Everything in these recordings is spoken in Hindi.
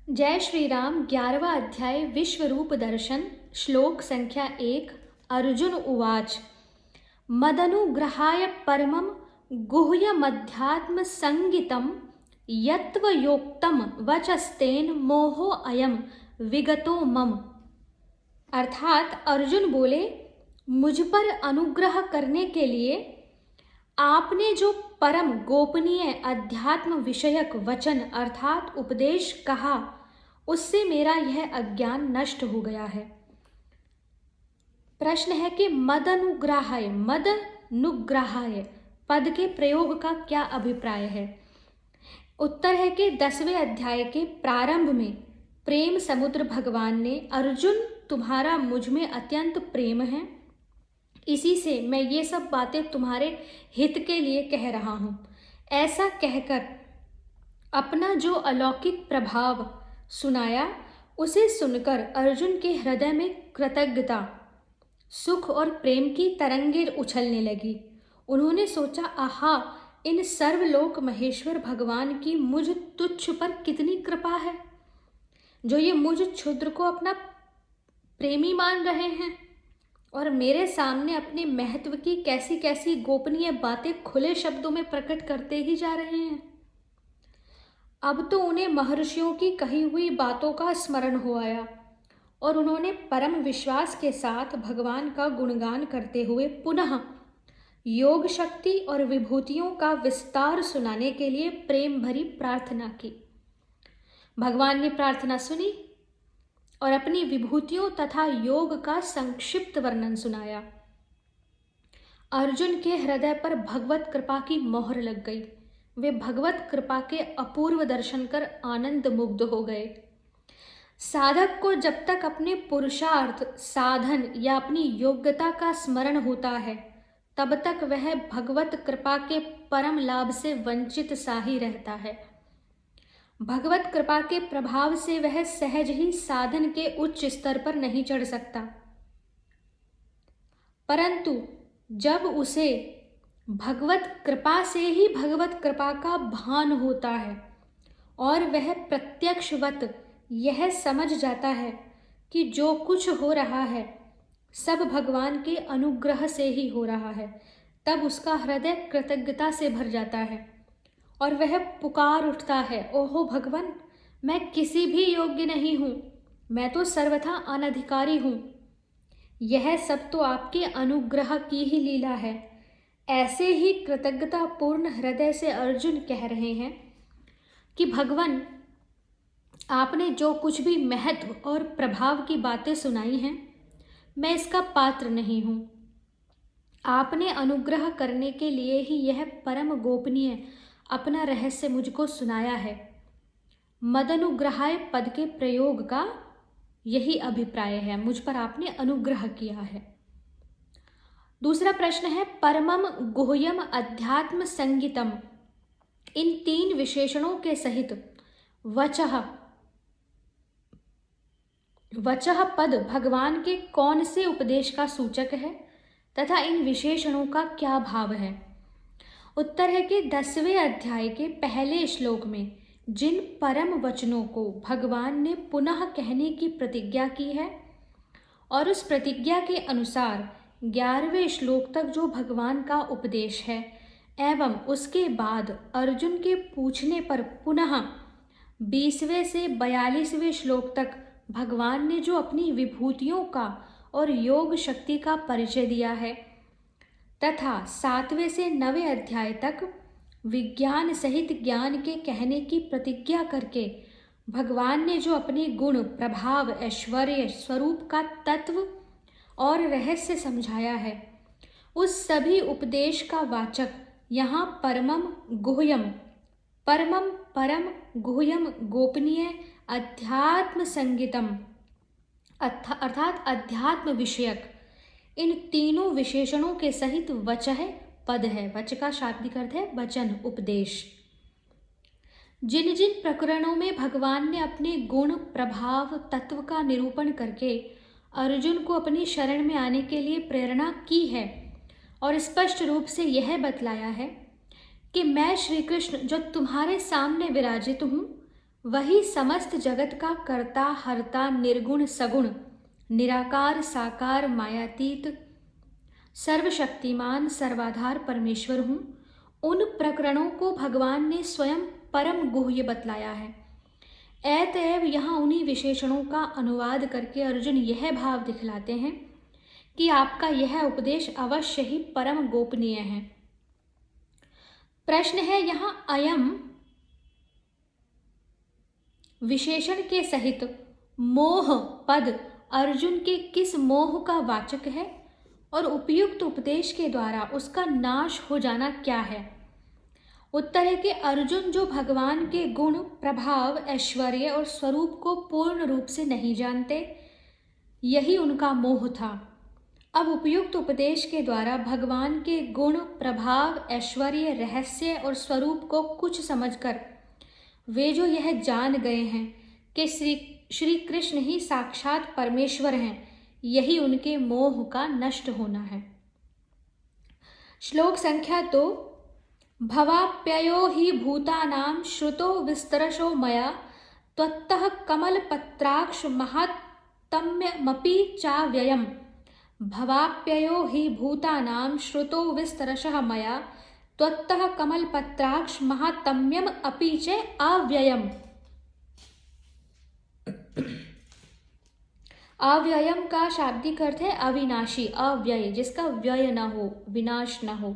जय श्री राम। 11वां अध्याय विश्वरूप दर्शन। श्लोक संख्या 1। अर्जुन उवाच। मदनुग्रहाय परमं गुह्यमध्यात्म संगितं यत्त्वयोक्तं वचस्तेन मोहो अयम विगतो मम। अर्थात अर्जुन बोले, मुझ पर अनुग्रह करने के लिए आपने जो परम गोपनीय अध्यात्म विषयक वचन अर्थात उपदेश कहा, उससे मेरा यह अज्ञान नष्ट हो गया है। प्रश्न है कि मदनुग्रहाय पद के प्रयोग का क्या अभिप्राय है। उत्तर है कि 10वें अध्याय के प्रारंभ में प्रेम समुद्र भगवान ने अर्जुन तुम्हारा मुझ में अत्यंत प्रेम है, इसी से मैं ये सब बातें तुम्हारे हित के लिए कह रहा हूं। ऐसा कहकर अपना जो अलौकिक प्रभाव सुनाया, उसे सुनकर अर्जुन के हृदय में कृतज्ञता, सुख और प्रेम की तरंगें उछलने लगी। उन्होंने सोचा, आहा, इन सर्वलोक महेश्वर भगवान की मुझ तुच्छ पर कितनी कृपा है, जो ये मुझ क्षुद्र को अपना प्रेमी मान रहे हैं और मेरे सामने अपने महत्व की कैसी कैसी गोपनीय बातें खुले शब्दों में प्रकट करते ही जा रहे हैं। अब तो उन्हें महर्षियों की कही हुई बातों का स्मरण हो आया और उन्होंने परम विश्वास के साथ भगवान का गुणगान करते हुए पुनः योग शक्ति और विभूतियों का विस्तार सुनाने के लिए प्रेम भरी प्रार्थना की। भगवान ने प्रार्थना सुनी और अपनी विभूतियों तथा योग का संक्षिप्त वर्णन सुनाया। अर्जुन के हृदय पर भगवत कृपा की मोहर लग गई। वे भगवत कृपा के अपूर्व दर्शन कर आनंद मुग्ध हो गए। साधक को जब तक अपने पुरुषार्थ, साधन या अपनी योग्यता का स्मरण होता है, तब तक वह भगवत कृपा के परम लाभ से वंचित सा ही रहता है। भगवत कृपा के प्रभाव से वह सहज ही साधन के उच्च स्तर पर नहीं चढ़ सकता, परंतु जब उसे भगवत कृपा से ही भगवत कृपा का भान होता है और वह प्रत्यक्षवत यह समझ जाता है कि जो कुछ हो रहा है सब भगवान के अनुग्रह से ही हो रहा है, तब उसका हृदय कृतज्ञता से भर जाता है और वह पुकार उठता है, ओहो भगवान, मैं किसी भी योग्य नहीं हूँ, मैं तो सर्वथा अनधिकारी हूँ। यह सब तो आपके अनुग्रह की ही लीला है। ऐसे ही कृतज्ञतापूर्ण हृदय से अर्जुन कह रहे हैं कि भगवान, आपने जो कुछ भी महत्व और प्रभाव की बातें सुनाई हैं, मैं इसका पात्र नहीं हूँ। आपने अनुग्रह करने के लिए ही यह परम गोपनीय अपना रहस्य मुझको सुनाया है। मदनुग्रहाय पद के प्रयोग का यही अभिप्राय है, मुझ पर आपने अनुग्रह किया है। दूसरा प्रश्न है, परमम गुह्यम अध्यात्म संगीतम, इन तीन विशेषणों के सहित वचः पद भगवान के कौन से उपदेश का सूचक है तथा इन विशेषणों का क्या भाव है। उत्तर है कि 10वें अध्याय के पहले श्लोक में जिन परम वचनों को भगवान ने पुनः कहने की प्रतिज्ञा की है और उस प्रतिज्ञा के अनुसार 11वें श्लोक तक जो भगवान का उपदेश है एवं उसके बाद अर्जुन के पूछने पर पुनः 20वें से 42वें श्लोक तक भगवान ने जो अपनी विभूतियों का और योग शक्ति का परिचय दिया है तथा 7वें से 9वें अध्याय तक विज्ञान सहित ज्ञान के कहने की प्रतिज्ञा करके भगवान ने जो अपने गुण, प्रभाव, ऐश्वर्य, स्वरूप का तत्व और रहस्य समझाया है, उस सभी उपदेश का वाचक यहाँ परम गुह्यम गोपनीय अध्यात्म संगीतम अर्थात अध्यात्म विषयक इन तीनों विशेषणों के सहित वचः पद है। वच का शाब्दिक अर्थ है वचन, उपदेश। जिन जिन प्रकरणों में भगवान ने अपने गुण, प्रभाव, तत्व का निरूपण करके अर्जुन को अपनी शरण में आने के लिए प्रेरणा की है और स्पष्ट रूप से यह बतलाया है कि मैं श्री कृष्ण जो तुम्हारे सामने विराजित हूँ, वही समस्त जगत का कर्ता हर्ता निर्गुण सगुण निराकार साकार मायातीत सर्वशक्तिमान सर्वाधार परमेश्वर हूँ। उन प्रकरणों को भगवान ने स्वयं परम गुह्य बतलाया है। अतएव यहाँ उन्हीं विशेषणों का अनुवाद करके अर्जुन यह भाव दिखलाते हैं कि आपका यह उपदेश अवश्य ही परम गोपनीय है। प्रश्न है यहाँ अयम विशेषण के सहित मोह पद अर्जुन के किस मोह का वाचक है और उपयुक्त उपदेश के द्वारा उसका नाश हो जाना क्या है? उत्तर है कि अर्जुन जो भगवान के गुण प्रभाव ऐश्वर्य और स्वरूप को पूर्ण रूप से नहीं जानते, यही उनका मोह था। अब उपयुक्त उपदेश के द्वारा भगवान के गुण प्रभाव ऐश्वर्य रहस्य और स्वरूप को कुछ समझकर वे जो यह जान गए हैं कि श्री कृष्ण ही साक्षात परमेश्वर हैं, यही उनके मोह का नष्ट होना है। श्लोक संख्या 2। भवाप्ययो हि भूतानां श्रुतो विस्तरशो मया त्वत्तः कमलपत्राक्ष महात्म्यमपि चाव्ययम्। भवाप्ययो हि भूतानां श्रुतो विस्तरशः मया त्वत्तः कमलपत्राक्ष महात्म्यम अपि च अव्ययम्। अव्ययम का शाब्दिक अर्थ है अविनाशी, अव्यय, जिसका व्यय न हो, विनाश न हो।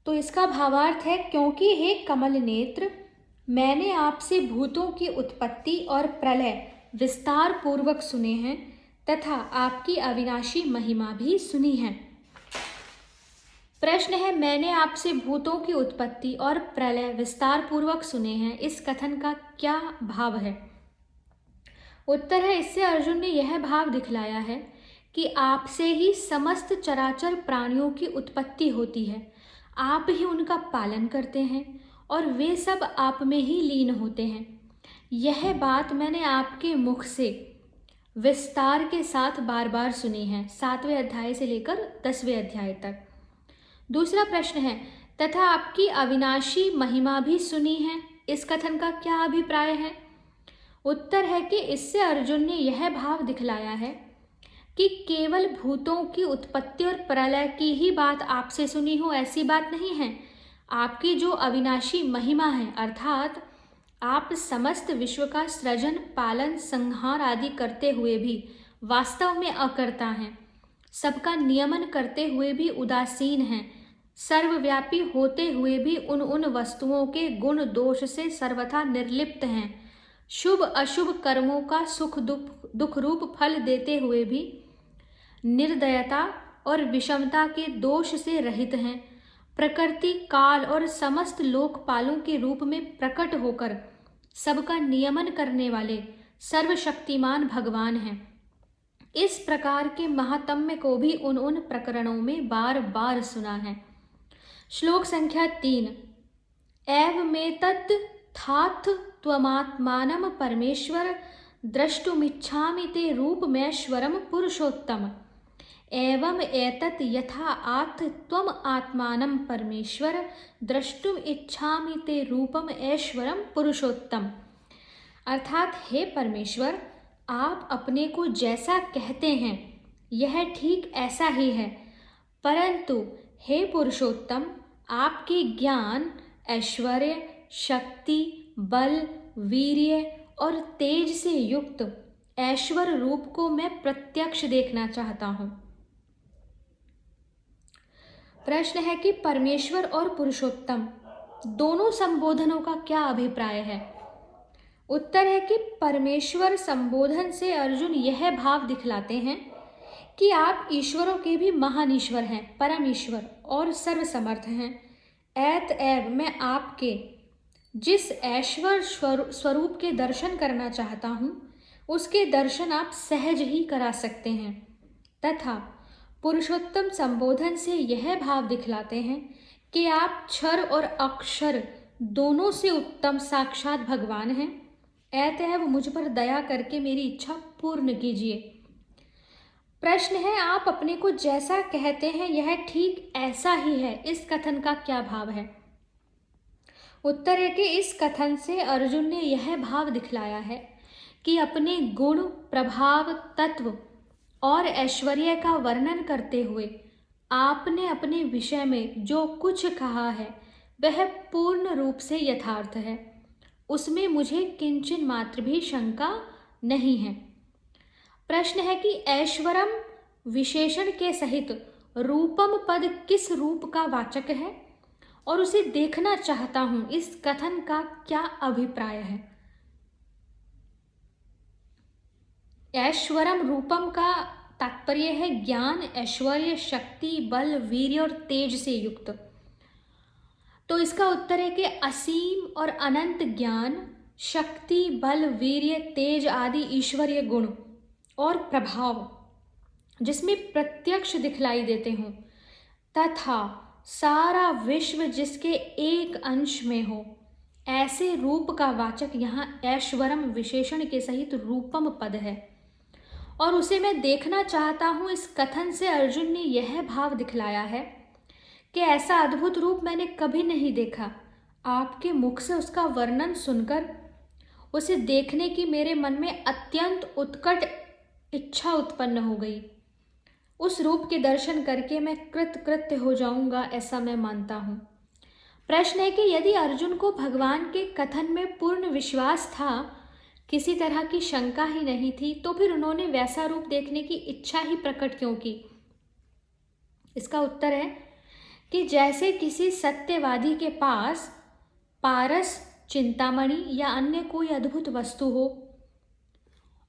तो इसका भावार्थ है, क्योंकि हे कमल नेत्र, मैंने आपसे भूतों की उत्पत्ति और प्रलय विस्तार पूर्वक सुने हैं तथा आपकी अविनाशी महिमा भी सुनी है। प्रश्न है, मैंने आपसे भूतों की उत्पत्ति और प्रलय विस्तार पूर्वक सुने हैं, इस कथन का क्या भाव है? उत्तर है, इससे अर्जुन ने यह भाव दिखलाया है कि आपसे ही समस्त चराचर प्राणियों की उत्पत्ति होती है, आप ही उनका पालन करते हैं और वे सब आप में ही लीन होते हैं। यह बात मैंने आपके मुख से विस्तार के साथ बार बार सुनी है, 7वें अध्याय से लेकर 10वें अध्याय तक। दूसरा प्रश्न है, तथा आपकी अविनाशी महिमा भी सुनी है, इस कथन का क्या अभिप्राय है? उत्तर है कि इससे अर्जुन ने यह भाव दिखलाया है कि केवल भूतों की उत्पत्ति और प्रलय की ही बात आपसे सुनी हो, ऐसी बात नहीं है। आपकी जो अविनाशी महिमा है, अर्थात आप समस्त विश्व का सृजन पालन संहार आदि करते हुए भी वास्तव में अकर्ता हैं, सबका नियमन करते हुए भी उदासीन हैं, सर्वव्यापी होते हुए भी उन वस्तुओं के गुण दोष से सर्वथा निर्लिप्त हैं, शुभ अशुभ कर्मों का सुख दुख रूप फल देते हुए भी निर्दयता और विषमता के दोष से रहित हैं, प्रकृति काल और समस्त लोकपालों के रूप में प्रकट होकर सबका नियमन करने वाले सर्वशक्तिमान भगवान हैं। इस प्रकार के महात्म्य को भी उन प्रकरणों में बार बार सुना है। श्लोक संख्या 3। एवमेतत् थाथ त्वमात्मानं परमेश्वर द्रष्टुमिच्छामि ते रूपमेश्वरं पुरुषोत्तम। एवं एतत् यथा आत्थ त्वम आत्मानं परमेश्वर द्रष्टुम इच्छामि ते रूपम ऐश्वरम पुरुषोत्तम। अर्थात हे परमेश्वर, आप अपने को जैसा कहते हैं यह ठीक ऐसा ही है, परंतु हे पुरुषोत्तम, आपके ज्ञान ऐश्वर्य शक्ति बल वीर्य और तेज से युक्त ऐश्वर्य रूप को मैं प्रत्यक्ष देखना चाहता हूँ। प्रश्न है कि परमेश्वर और पुरुषोत्तम दोनों संबोधनों का क्या अभिप्राय है? उत्तर है कि परमेश्वर संबोधन से अर्जुन यह भाव दिखलाते हैं कि आप ईश्वरों के भी महान ईश्वर हैं, परम ईश्वर और सर्वसमर्थ हैं। अतएव मैं आपके जिस ऐश्वर्य स्वरूप के दर्शन करना चाहता हूँ, उसके दर्शन आप सहज ही करा सकते हैं। तथा पुरुषोत्तम संबोधन से यह भाव दिखलाते हैं कि आप क्षर और अक्षर दोनों से उत्तम साक्षात भगवान हैं। अतएव मुझ पर दया करके मेरी इच्छा पूर्ण कीजिए। प्रश्न है, आप अपने को जैसा कहते हैं यह ठीक ऐसा ही है, इस कथन का क्या भाव है? उत्तर है कि इस कथन से अर्जुन ने यह भाव दिखलाया है कि अपने गुण, प्रभाव, तत्व और ऐश्वर्य का वर्णन करते हुए आपने अपने विषय में जो कुछ कहा है वह पूर्ण रूप से यथार्थ है, उसमें मुझे किंचन मात्र भी शंका नहीं है। प्रश्न है कि ऐश्वरम विशेषण के सहित रूपम पद किस रूप का वाचक है और उसे देखना चाहता हूं, इस कथन का क्या अभिप्राय है। ऐश्वरम रूपम का तात्पर्य है ज्ञान, ऐश्वर्य, शक्ति, बल, वीर्य और तेज से युक्त। तो इसका उत्तर है कि असीम और अनंत ज्ञान, शक्ति, बल, वीर्य, तेज आदि ईश्वरीय गुण और प्रभाव जिसमें प्रत्यक्ष दिखलाई देते हों तथा सारा विश्व जिसके एक अंश में हो, ऐसे रूप का वाचक यहाँ ऐश्वरम विशेषण के सहित रूपम पद है और उसे मैं देखना चाहता हूँ। इस कथन से अर्जुन ने यह भाव दिखलाया है कि ऐसा अद्भुत रूप मैंने कभी नहीं देखा। आपके मुख से उसका वर्णन सुनकर उसे देखने की मेरे मन में अत्यंत उत्कट इच्छा उत्पन्न हो गई। उस रूप के दर्शन करके मैं कृतकृत्य हो जाऊंगा, ऐसा मैं मानता हूँ। प्रश्न है कि यदि अर्जुन को भगवान के कथन में पूर्ण विश्वास था, किसी तरह की शंका ही नहीं थी, तो फिर उन्होंने वैसा रूप देखने की इच्छा ही प्रकट क्यों की। इसका उत्तर है कि जैसे किसी सत्यवादी के पास पारस, चिंतामणि या अन्य कोई अद्भुत वस्तु हो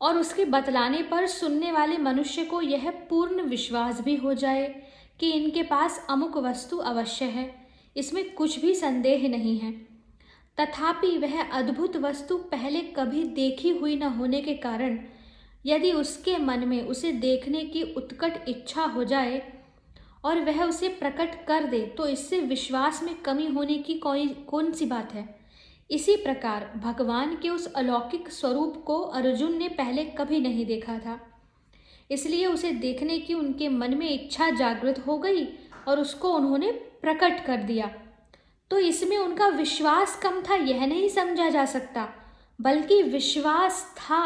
और उसके बतलाने पर सुनने वाले मनुष्य को यह पूर्ण विश्वास भी हो जाए कि इनके पास अमुक वस्तु अवश्य है, इसमें कुछ भी संदेह नहीं है, तथापि वह अद्भुत वस्तु पहले कभी देखी हुई न होने के कारण यदि उसके मन में उसे देखने की उत्कट इच्छा हो जाए और वह उसे प्रकट कर दे, तो इससे विश्वास में कमी होने की कौन सी बात है। इसी प्रकार भगवान के उस अलौकिक स्वरूप को अर्जुन ने पहले कभी नहीं देखा था, इसलिए उसे देखने की उनके मन में इच्छा जागृत हो गई और उसको उन्होंने प्रकट कर दिया। तो इसमें उनका विश्वास कम था यह नहीं समझा जा सकता, बल्कि विश्वास था